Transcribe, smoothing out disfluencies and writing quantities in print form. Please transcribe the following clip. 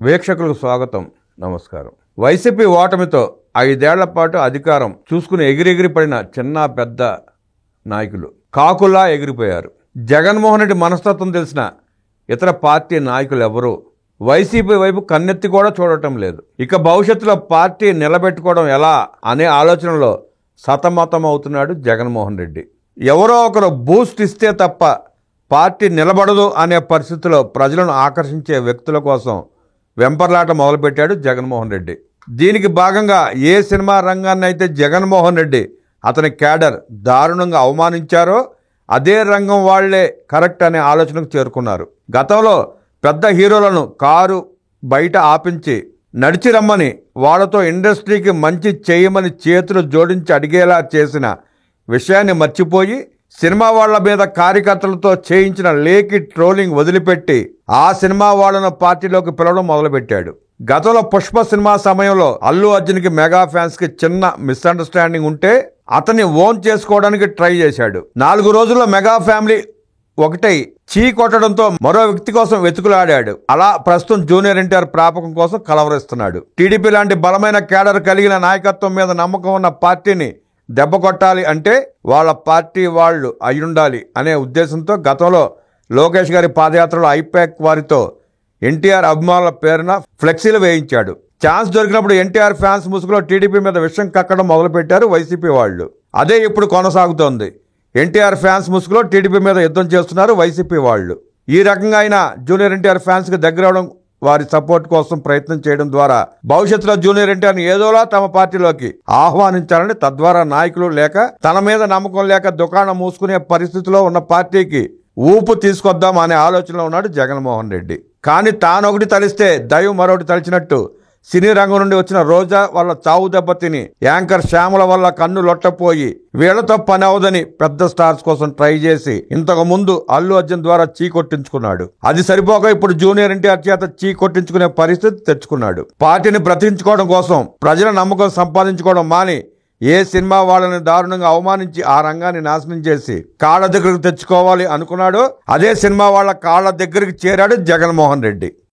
వీక్షకులకు స్వాగతం, నమస్కారం. వైసీపీ ఓటమితో 5 ఏళ్ల పాటు అధికారం చూసుకుని ఎగిరెగిరి పడిన చిన్న పెద్ద నాయకులు కాకులా ఎగిరిపోయారు. జగన్మోహన్ రెడ్డి మనస్తత్వం తెలిసిన ఇతర పార్టీ నాయకులు ఎవరూ వైసీపీ వైపు కన్నెత్తి కూడా చూడటం లేదు. ఇక భవిష్యత్తులో పార్టీ నిలబెట్టుకోవడం ఎలా అనే ఆలోచనలో సతమతం అవుతున్నాడు జగన్మోహన్ రెడ్డి. ఎవరో ఒకరు బూస్ట్ ఇస్తే తప్ప పార్టీ నిలబడదు అనే పరిస్థితిలో ప్రజలను ఆకర్షించే వ్యక్తుల కోసం వెంపర్లాట మొదలుపెట్టాడు జగన్మోహన్ రెడ్డి. దీనికి భాగంగా ఏ సినిమా రంగాన్ని అయితే జగన్మోహన్ రెడ్డి అతని క్యాడర్ దారుణంగా అవమానించారో అదే రంగం వాళ్లే కరెక్ట్ అనే ఆలోచనకు చేరుకున్నారు. గతంలో పెద్ద హీరోలను కారు బయట ఆపించి నడిచి రమ్మని వాళ్లతో ఇండస్ట్రీకి మంచి చేయమని చేతులు జోడించి అడిగేలా చేసిన విషయాన్ని మర్చిపోయి సినిమా వాళ్ల మీద కార్యకర్తలతో చేయించిన లేఖి ట్రోలింగ్ వదిలిపెట్టి ఆ సినిమా వాళ్లను పార్టీలోకి పిలవడం మొదలుపెట్టాడు. గతంలో పుష్ప సినిమా సమయంలో అల్లు అర్జున్కి మెగా ఫ్యాన్స్ కి చిన్న మిస్అండర్స్టాండింగ్ ఉంటే అతన్ని ఓన్ చేసుకోవడానికి ట్రై చేశాడు. 4 రోజుల్లో మెగా ఫ్యామిలీ ఒకటై చీ కొట్టడంతో మరో వ్యక్తి కోసం వెతుకులాడాడు. అలా ప్రస్తుతం జూనియర్ ఎన్టీఆర్ ప్రాపకం కోసం కలవరిస్తున్నాడు. టీడీపీ లాంటి బలమైన కేడర్ కలిగిన నాయకత్వం మీద నమ్మకం ఉన్న పార్టీని దెబ్బ కొట్టాలి అంటే వాళ్ళ పార్టీ వాళ్ళు అయ్యుండాలి అనే ఉద్దేశంతో గతంలో లోకేష్ గారి పాదయాత్రలో ఐపాక్ వారితో ఎన్టీఆర్ అభిమానుల పేరున ఫ్లెక్సీలు వేయించాడు. ఛాన్స్ దొరికినప్పుడు ఎన్టీఆర్ ఫ్యాన్స్ ముసుగులో టీడీపీ మీద విషం కక్కడం మొదలుపెట్టారు వైసీపీ వాళ్ళు. అదే ఇప్పుడు కొనసాగుతోంది. ఎన్టీఆర్ ఫ్యాన్స్ ముసుగులో టీడీపీ మీద యుద్ధం చేస్తున్నారు వైసీపీ వాళ్ళు. ఈ రకంగా అయినా జూనియర్ ఎన్టీఆర్ ఫ్యాన్స్ కి దగ్గర అవడం, వారి సపోర్ట్ కోసం ప్రయత్నం చేయడం ద్వారా భవిష్యత్తులో జూనియర్ ఎన్టీఆర్ని ఏదోలా తమ పార్టీలోకి ఆహ్వానించాలని, తద్వారా నాయకులు లేక తన మీద నమ్మకం లేక దుకాణం మూసుకునే పరిస్థితిలో ఉన్న పార్టీకి ఊపు తీసుకొద్దాం అనే ఆలోచనలో ఉన్నాడు జగన్మోహన్ రెడ్డి. కానీ తానొకటి తలిస్తే దైవం మరొకటి తలిచినట్టు సినీ రంగం నుండి వచ్చిన రోజా వల్ల చావు దెబ్బతిని యాంకర్ శ్యామల వల్ల కన్ను లొట్టపోయి వీళ్లతో పని అవదని పెద్ద స్టార్స్ కోసం ట్రై చేసి ఇంతకు ముందు అల్లు అర్జున్ ద్వారా చీ కొట్టించుకున్నాడు. అది సరిపోక ఇప్పుడు జూనియర్ ఎన్టీఆర్ చేత చీ కొట్టించుకునే పరిస్థితి తెచ్చుకున్నాడు. పార్టీని బ్రతికించుకోవడం కోసం ప్రజల నమ్మకం సంపాదించుకోవడం మాని ఏ సినిమా వాళ్ళని దారుణంగా అవమానించి ఆ రంగాన్ని నాశనం చేసి కాళ్ళ దగ్గరకు తెచ్చుకోవాలి అనుకున్నాడో అదే సినిమా వాళ్ళ కాళ్ళ దగ్గరికి చేరాడు జగన్మోహన్ రెడ్డి.